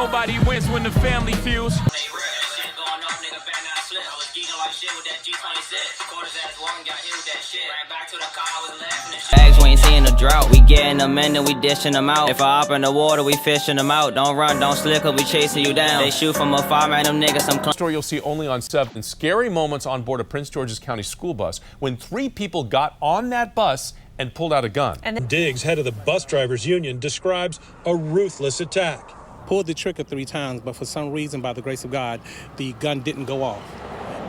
Nobody wins when the family feels. Bags, we ain't seeing the drought. We getting them in and we dishing them out. If I hop in the water, we fishing them out. Don't run, don't slick, or we chasing you down. They shoot from afar, man, them niggas some Story you'll see only on 7. Scary moments on board a Prince George's County school bus when 3 people got on that bus and pulled out a gun. Diggs, head of the bus drivers union, describes a ruthless attack. Pulled the trigger 3 times, but for some reason, by the grace of God, the gun didn't go off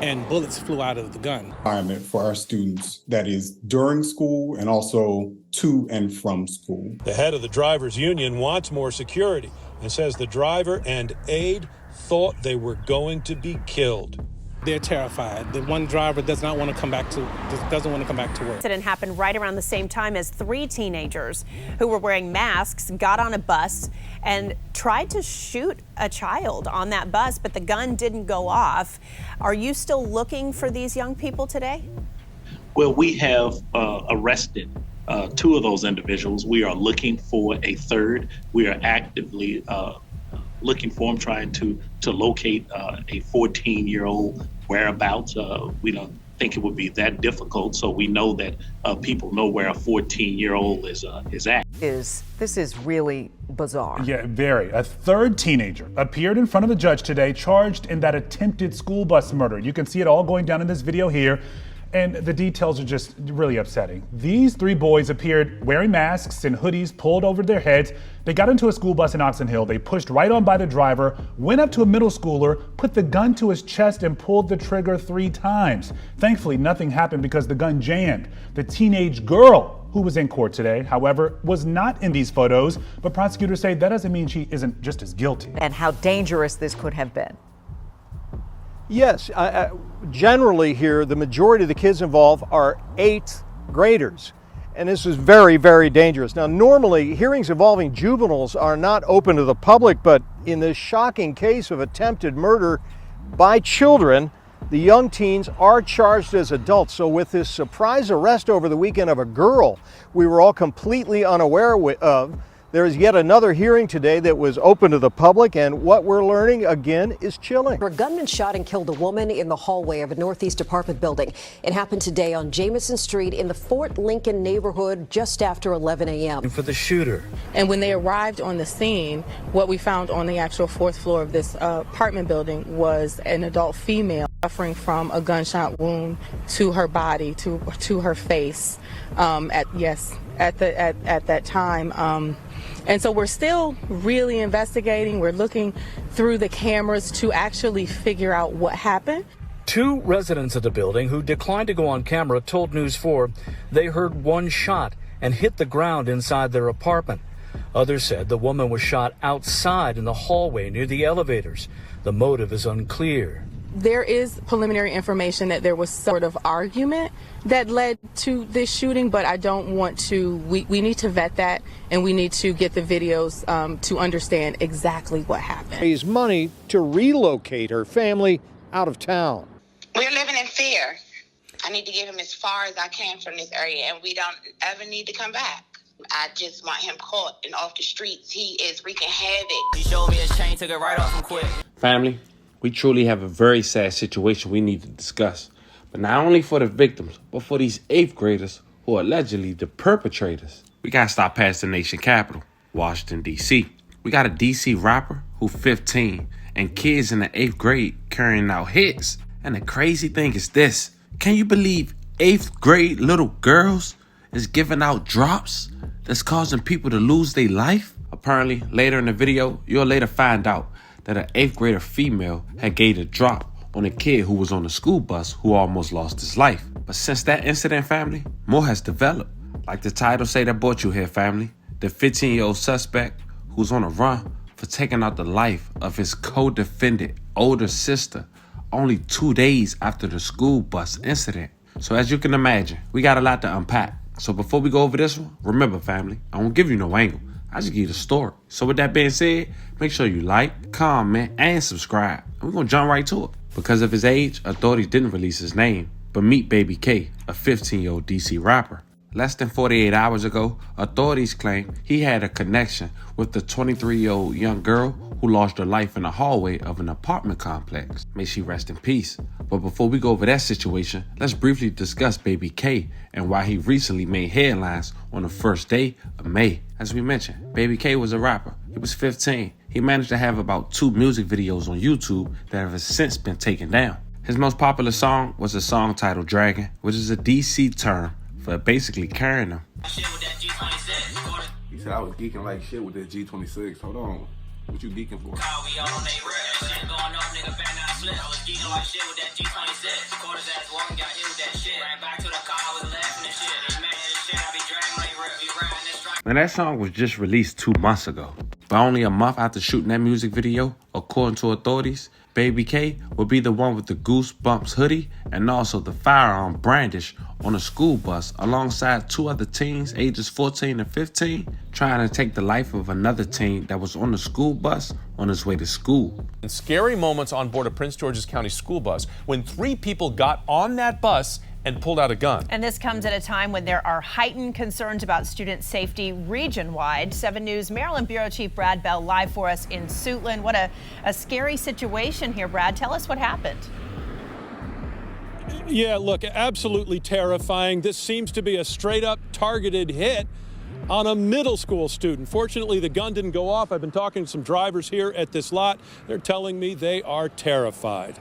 and bullets flew out of the gun. Environment for our students that is during school and also to and from school. The head of the drivers union wants more security and says the driver and aide thought they were going to be killed. They're terrified. The one driver doesn't want to come back to work. The incident happened right around the same time as 3 teenagers who were wearing masks got on a bus and tried to shoot a child on that bus, but the gun didn't go off. Are you still looking for these young people today? Well, we have arrested 2 of those individuals. We are looking for a third. We are actively looking for them, trying to locate a 14-year-old whereabouts. We don't think it would be that difficult, so we know that people know where a 14-year-old is at. This is really bizarre. Yeah, very. A 3rd teenager appeared in front of a judge today charged in that attempted school bus murder. You can see it all going down in this video here. And the details are just really upsetting. These 3 boys appeared wearing masks and hoodies pulled over their heads. They got into a school bus in Oxon Hill. They pushed right on by the driver, went up to a middle schooler, put the gun to his chest and pulled the trigger 3 times. Thankfully, nothing happened because the gun jammed. The teenage girl who was in court today, however, was not in these photos, but prosecutors say that doesn't mean she isn't just as guilty. And how dangerous this could have been. Yes, generally here, the majority of the kids involved are 8th graders. And this is very, very dangerous. Now, normally, hearings involving juveniles are not open to the public, but in this shocking case of attempted murder by children, the young teens are charged as adults. So with this surprise arrest over the weekend of a girl we were all completely unaware of, there is yet another hearing today that was open to the public, and what we're learning, again, is chilling. A gunman shot and killed a woman in the hallway of a Northeast apartment building. It happened today on Jamison Street in the Fort Lincoln neighborhood just after 11 a.m. For the shooter. And when they arrived on the scene, what we found on the actual 4th floor of this apartment building was an adult female suffering from a gunshot wound to her body, to her face, at that time. And so we're still really investigating. We're looking through the cameras to actually figure out what happened. 2 residents of the building who declined to go on camera told News 4 they heard 1 shot and hit the ground inside their apartment. Others said the woman was shot outside in the hallway near the elevators. The motive is unclear. There is preliminary information that there was sort of argument that led to this shooting, but I don't want to, we need to vet that, and we need to get the videos to understand exactly what happened. Raise money to relocate her family out of town. We're living in fear. I need to get him as far as I can from this area, and we don't ever need to come back. I just want him caught and off the streets. He is wreaking havoc. He showed me his chain, took it right off and quit. Family, we truly have a very sad situation we need to discuss. But not only for the victims, but for these 8th graders who are allegedly the perpetrators. We gotta stop past the nation capital, Washington, D.C. We got a D.C. rapper who's 15 and kids in the 8th grade carrying out hits. And the crazy thing is this. Can you believe 8th grade little girls is giving out drops that's causing people to lose their life? Apparently, later in the video, you'll later find out that an 8th grader female had gave a drop on a kid who was on the school bus who almost lost his life. But since that incident, family, more has developed. Like the title say that brought you here, family. The 15-year-old suspect who's on a run for taking out the life of his co-defendant older sister only 2 days after the school bus incident. So as you can imagine, we got a lot to unpack. So before we go over this one, remember, family, I won't give you no angle. I just give you the story. So with that being said, make sure you like, comment, and subscribe. And we're going to jump right to it. Because of his age, authorities didn't release his name. But meet Baby K, a 15-year-old DC rapper. Less than 48 hours ago, authorities claim he had a connection with the 23-year-old young girl who lost her life in the hallway of an apartment complex. May she rest in peace. But before we go over that situation, let's briefly discuss Baby K and why he recently made headlines on the first day of May. As we mentioned, Baby K was a rapper. He was 15. He managed to have about 2 music videos on YouTube that have since been taken down. His most popular song was a song titled Dragon, which is a DC term for basically carrying them. He said I was geeking like shit with that G26. Hold on. What you geeking for? Now that song was just released 2 months ago. But only a month after shooting that music video, according to authorities, Baby K would be the one with the Goosebumps hoodie and also the firearm brandish on a school bus alongside 2 other teens ages 14 and 15 trying to take the life of another teen that was on the school bus on his way to school. And scary moments on board a Prince George's County school bus when 3 people got on that bus and pulled out a gun. And this comes at a time when there are heightened concerns about student safety region-wide. 7 News Maryland Bureau Chief Brad Bell live for us in Suitland. What a scary situation here, Brad. Tell us what happened. Yeah, look, absolutely terrifying. This seems to be a straight-up targeted hit on a middle school student. Fortunately, the gun didn't go off. I've been talking to some drivers here at this lot. They're telling me they are terrified.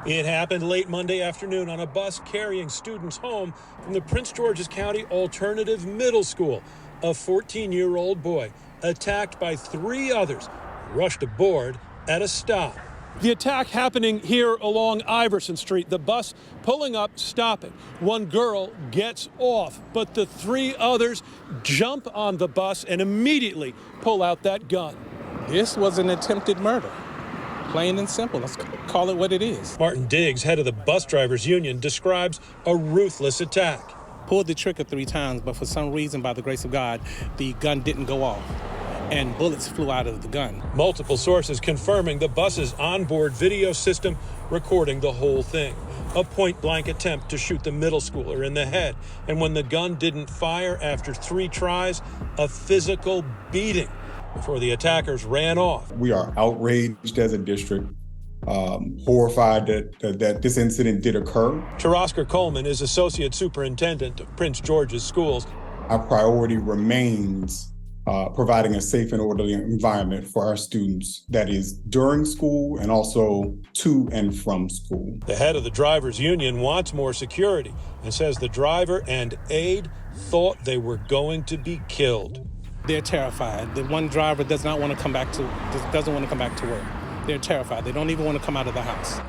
It happened late Monday afternoon on a bus carrying students home from the Prince George's County Alternative Middle School. A 14-year-old boy attacked by 3 others rushed aboard at a stop. The attack happening here along Iverson Street. The bus pulling up, stopping. One girl gets off, but the 3 others jump on the bus and immediately pull out that gun. This was an attempted murder. Plain and simple. Let's call it what it is. Martin Diggs, head of the bus drivers union, describes a ruthless attack. Pulled the trigger 3 times, but for some reason, by the grace of God, the gun didn't go off and bullets flew out of the gun. Multiple sources confirming the bus's onboard video system recording the whole thing. A point-blank attempt to shoot the middle schooler in the head. And when the gun didn't fire after 3 tries, a physical beating before the attackers ran off. We are outraged as a district, horrified that this incident did occur. Oscar Coleman is Associate Superintendent of Prince George's Schools. Our priority remains providing a safe and orderly environment for our students, that is during school and also to and from school. The head of the drivers union wants more security and says the driver and aide thought they were going to be killed. They're terrified. The one driver doesn't want to come back to work. They're terrified. They don't even want to come out of the house.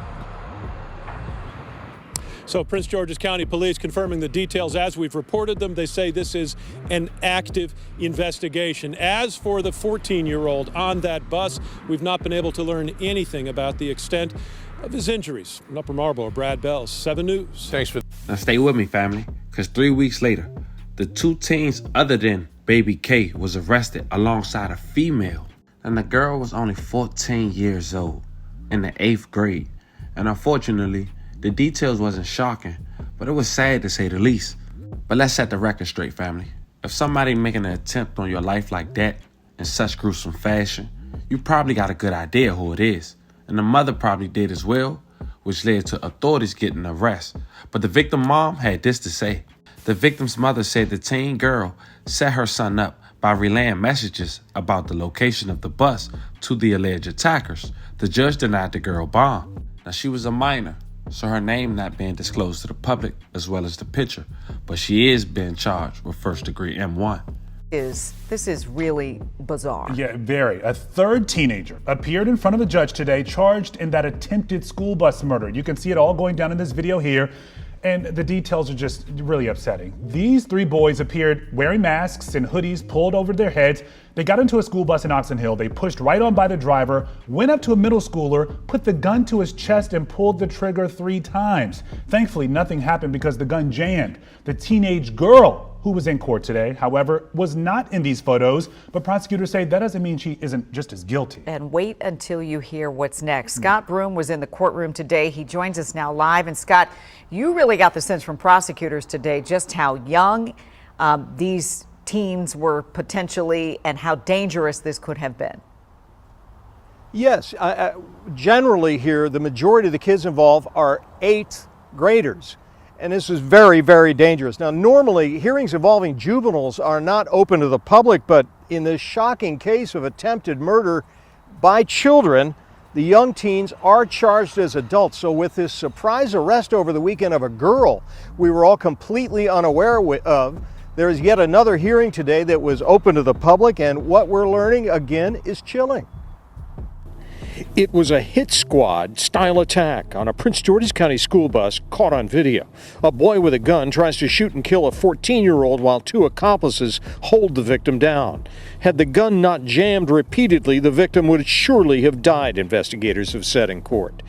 So Prince George's County Police confirming the details as we've reported them. They say this is an active investigation. As for the 14-year-old on that bus, we've not been able to learn anything about the extent of his injuries. In Upper Marlboro, Brad Bell, 7 News. Thanks for Now stay with me, family, because 3 weeks later, the 2 teens other than Baby K was arrested alongside a female. And the girl was only 14 years old in the 8th grade. And unfortunately, the details wasn't shocking, but it was sad to say the least. But let's set the record straight, family. If somebody making an attempt on your life like that in such gruesome fashion, you probably got a good idea who it is. And the mother probably did as well, which led to authorities getting arrested. But the victim mom had this to say. The victim's mother said the teen girl set her son up by relaying messages about the location of the bus to the alleged attackers. The judge denied the girl bond. Now she was a minor, so her name not being disclosed to the public as well as the picture, but she is being charged with first-degree M1. This is really bizarre. Yeah, very. A 3rd teenager appeared in front of a judge today charged in that attempted school bus murder. You can see it all going down in this video here. And the details are just really upsetting. These 3 boys appeared wearing masks and hoodies pulled over their heads. They got into a school bus in Oxon Hill. They pushed right on by the driver, went up to a middle schooler, put the gun to his chest and pulled the trigger 3 times. Thankfully, nothing happened because the gun jammed. The teenage girl who was in court today, however, was not in these photos, but prosecutors say that doesn't mean she isn't just as guilty. And wait until you hear what's next. Scott Broom was in the courtroom today. He joins us now live. And Scott, you really got the sense from prosecutors today just how young these teens were potentially and how dangerous this could have been. Yes, generally here, the majority of the kids involved are 8th graders. And this is very, very dangerous. Now, normally, hearings involving juveniles are not open to the public, but in this shocking case of attempted murder by children, the young teens are charged as adults. So with this surprise arrest over the weekend of a girl we were all completely unaware of, there is yet another hearing today that was open to the public, and what we're learning, again, is chilling. It was a hit squad style attack on a Prince George's County school bus caught on video. A boy with a gun tries to shoot and kill a 14-year-old while 2 accomplices hold the victim down. Had the gun not jammed repeatedly, the victim would surely have died, investigators have said in court.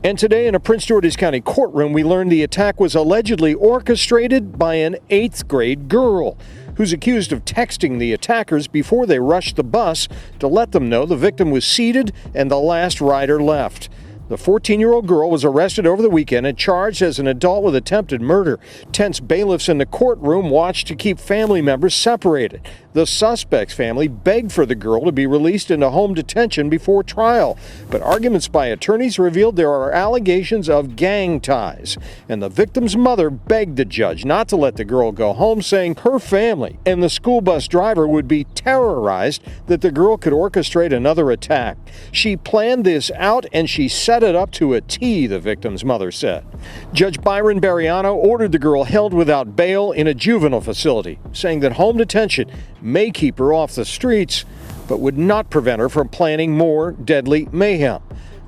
And today in a Prince George's County courtroom, we learned the attack was allegedly orchestrated by an 8th grade girl who's accused of texting the attackers before they rushed the bus to let them know the victim was seated and the last rider left. The 14-year-old girl was arrested over the weekend and charged as an adult with attempted murder. Tense bailiffs in the courtroom watched to keep family members separated. The suspect's family begged for the girl to be released into home detention before trial, but arguments by attorneys revealed there are allegations of gang ties. And the victim's mother begged the judge not to let the girl go home, saying her family and the school bus driver would be terrorized that the girl could orchestrate another attack. She planned this out and she set it up to a T, the victim's mother said. Judge Byron Barriano ordered the girl held without bail in a juvenile facility, saying that home detention may keep her off the streets, but would not prevent her from planning more deadly mayhem.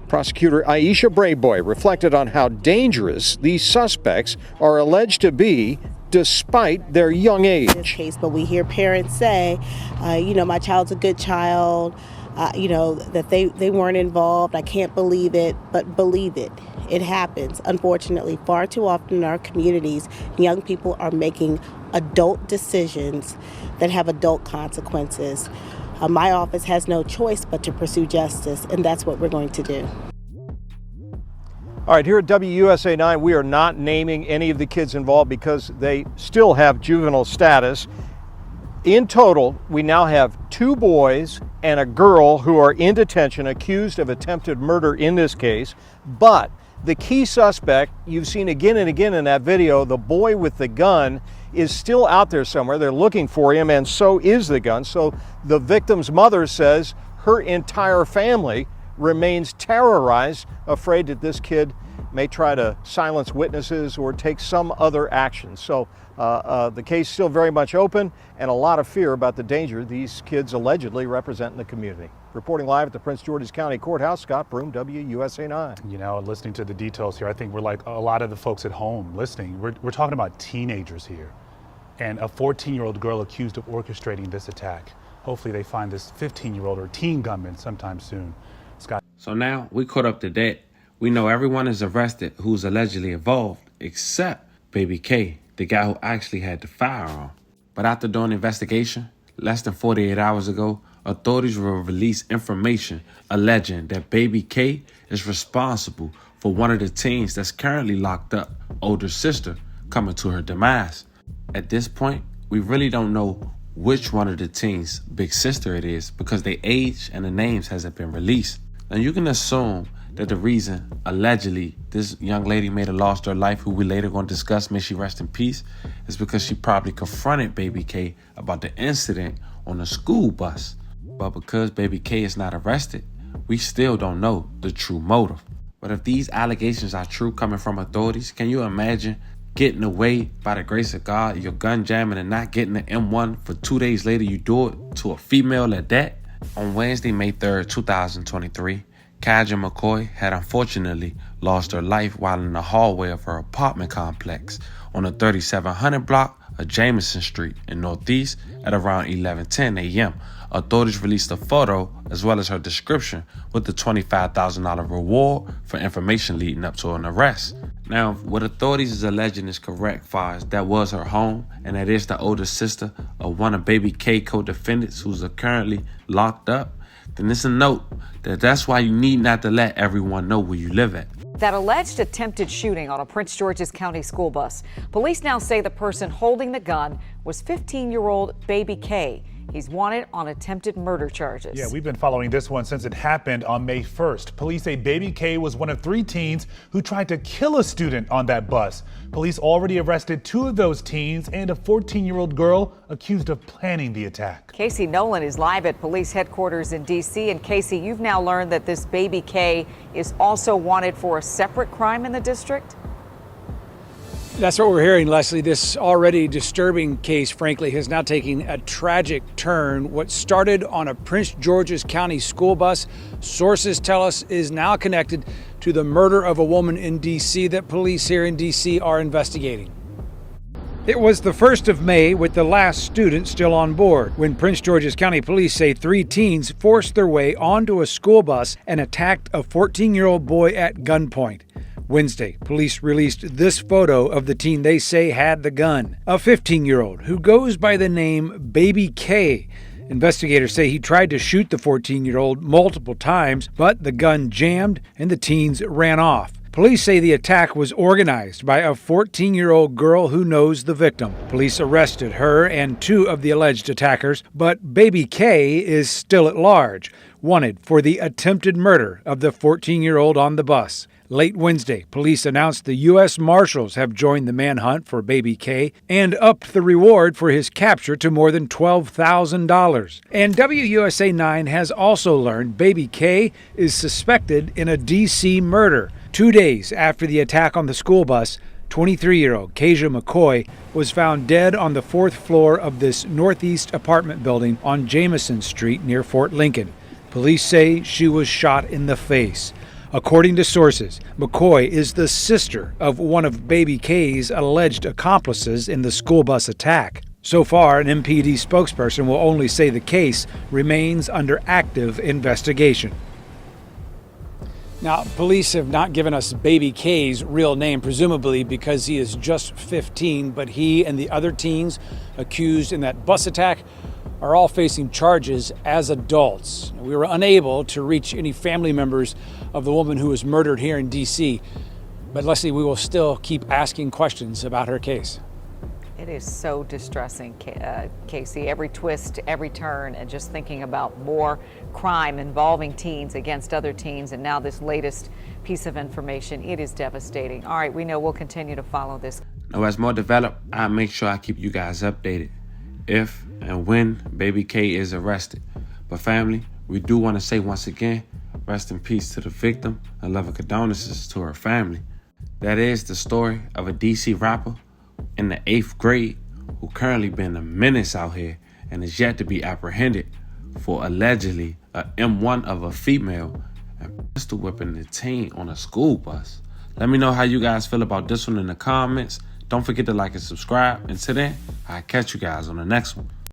Prosecutor Aisha Brayboy reflected on how dangerous these suspects are alleged to be despite their young age. This case, but we hear parents say, my child's a good child, that they weren't involved. I can't believe it, but believe it. It happens. Unfortunately, far too often in our communities, young people are making adult decisions that have adult consequences. My office has no choice but to pursue justice, and that's what we're going to do. All right, here at WUSA 9, we are not naming any of the kids involved because they still have juvenile status. In total, we now have 2 boys and a girl who are in detention accused of attempted murder in this case. But the key suspect, you've seen again and again in that video, the boy with the gun, is still out there somewhere. They're looking for him, and so is the gun. So the victim's mother says her entire family remains terrorized, afraid that this kid may try to silence witnesses or take some other action. So the case is still very much open, and a lot of fear about the danger these kids allegedly represent in the community. Reporting live at the Prince George's County Courthouse, Scott Broom, WUSA 9. You know, listening to the details here, I think we're like a lot of the folks at home listening. We're talking about teenagers here, and a 14-year-old girl accused of orchestrating this attack. Hopefully they find this 15-year-old or teen gunman sometime soon. Scott. So now we caught up to that. We know everyone is arrested who's allegedly involved, except Baby K, the guy who actually had the firearm. But after doing an investigation, less than 48 hours ago, authorities will release information alleging that Baby K is responsible for one of the teens that's currently locked up, older sister, coming to her demise. At this point, we really don't know which one of the teens' big sister it is because their age and the names hasn't been released. Now you can assume that the reason, allegedly, this young lady may have lost her life, who we later going to discuss, may she rest in peace, is because she probably confronted Baby K about the incident on the school bus. But because Baby K is not arrested, we still don't know the true motive. But if these allegations are true coming from authorities, can you imagine getting away by the grace of God, your gun jamming and not getting an M1 for 2 days later you do it to a female at that? On Wednesday, May 3rd, 2023, Kaja McCoy had unfortunately lost her life while in the hallway of her apartment complex on the 3700 block of Jameson Street in Northeast at around 11:10 a.m. Authorities released a photo as well as her description with the $25,000 reward for information leading up to an arrest. Now, what authorities is alleging is correct, far as that was her home, and that is the older sister of one of Baby K co-defendants who's currently locked up. Then it's a note that's why you need not to let everyone know where you live at. That alleged attempted shooting on a Prince George's County school bus. Police now say the person holding the gun was 15-year-old Baby K. He's wanted on attempted murder charges. Yeah, we've been following this one since it happened on May 1st. Police say baby K was one of 3 teens who tried to kill a student on that bus. Police already arrested 2 of those teens and a 14-year-old girl accused of planning the attack. Casey Nolan is live at police headquarters in D.C. And Casey, you've now learned that this baby K is also wanted for a separate crime in the district? That's what we're hearing, Leslie. This already disturbing case, frankly, has now taken a tragic turn. What started on a Prince George's County school bus, sources tell us, is now connected to the murder of a woman in D.C. that police here in D.C. are investigating. It was the 1st of May with the last student still on board when Prince George's County police say 3 teens forced their way onto a school bus and attacked a 14-year-old boy at gunpoint. Wednesday, police released this photo of the teen they say had the gun, a 15-year-old who goes by the name Baby K. Investigators say he tried to shoot the 14-year-old multiple times, but the gun jammed and the teens ran off. Police say the attack was organized by a 14-year-old girl who knows the victim. Police arrested her and 2 of the alleged attackers, but Baby K is still at large, wanted for the attempted murder of the 14-year-old on the bus. Late Wednesday, police announced the U.S. Marshals have joined the manhunt for Baby K and upped the reward for his capture to more than $12,000. And WUSA 9 has also learned Baby K is suspected in a D.C. murder. 2 days after the attack on the school bus, 23-year-old Kasia McCoy was found dead on the 4th floor of this northeast apartment building on Jamison Street near Fort Lincoln. Police say she was shot in the face. According to sources, McCoy is the sister of one of Baby K's alleged accomplices in the school bus attack. So far, an MPD spokesperson will only say the case remains under active investigation. Now, police have not given us Baby K's real name, presumably because he is just 15, but he and the other teens accused in that bus attack are all facing charges as adults. We were unable to reach any family members of the woman who was murdered here in D.C., but Leslie, we will still keep asking questions about her case. It is so distressing, Casey. Every twist, every turn, and just thinking about more crime involving teens against other teens, and now this latest piece of information, it is devastating. All right, we know we'll continue to follow this. Now, as more develop, I'll make sure I keep you guys updated if and when Baby K is arrested. But family, we do want to say once again, rest in peace to the victim and love and condolences to her family. That is the story of a DC rapper in the 8th grade who currently been a menace out here and is yet to be apprehended for allegedly a M1 of a female and pistol whipping the teen on a school bus. Let me know how you guys feel about this one in the comments. Don't forget to like and subscribe. Until then, I'll catch you guys on the next one.